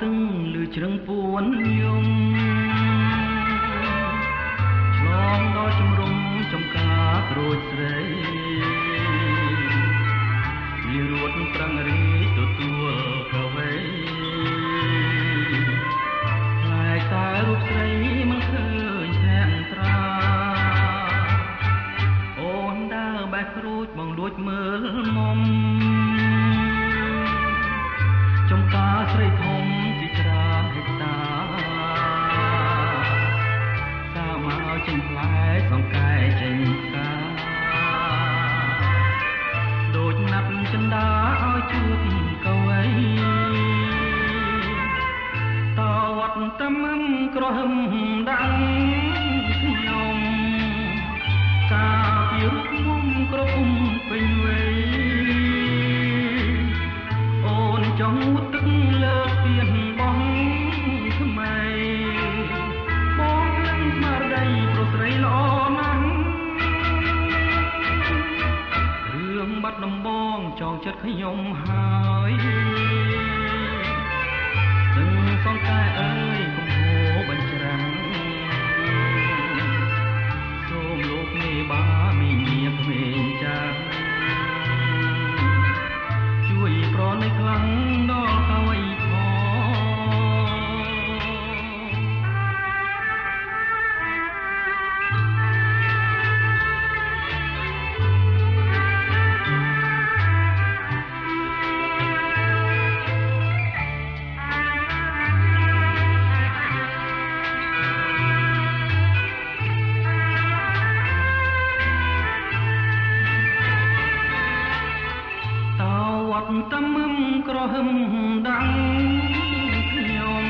ទឹងលឺជ្រឹងពួនយំឆ្លងដល់ជំរំចំការក្រូចស្រីវារួតប្រឹងរីទទួលកវីផ្លែតែរូបស្រីមិនឃើញស្នេហ៍ត្រាអូនដើរបែកក្រូចបងលួចមើលមុំចំការស្រីធំជាច្រើនហិកតាសាមកចេញផ្លែសង្កែចេញផ្កាដូចណាត់ចិន្តាឲ្យជួបកវីតវត្តតាមក្រហមដាំងខ្ញុំការពីរូបមុំក្រពុំពេញវ័យអូនចង់ទឹកលើទៀនបងថ្មីបងនឹងស្មារតីប្រុសស្រីល្អណាស់រឿងបាត់ដំបងចងចិត្តខ្ញុំហើយទាំងសងកាយអើយកំហូរបញ្ច្រាំងសូមលោកមេបាមីញាក្មេងចាស់ជួយប្រណិតខ្លាំងដល់កវីផងតាមក្រហមដាំងខ្ញុំ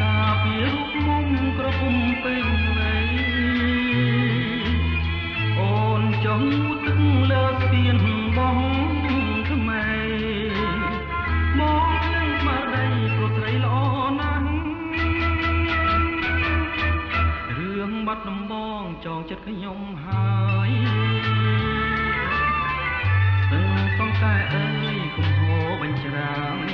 ការពីរូបមុំក្រពុំពេញវ័យអូនចង់ទឹកលើទៀនបងថ្មីមកនឹងស្មារតីប្រុសស្រីល្អណាស់រឿងបាត់ដំបងចងចិត្តខ្ញុំហើយសង្កែអើយកំហូរបញ្ច្រាំង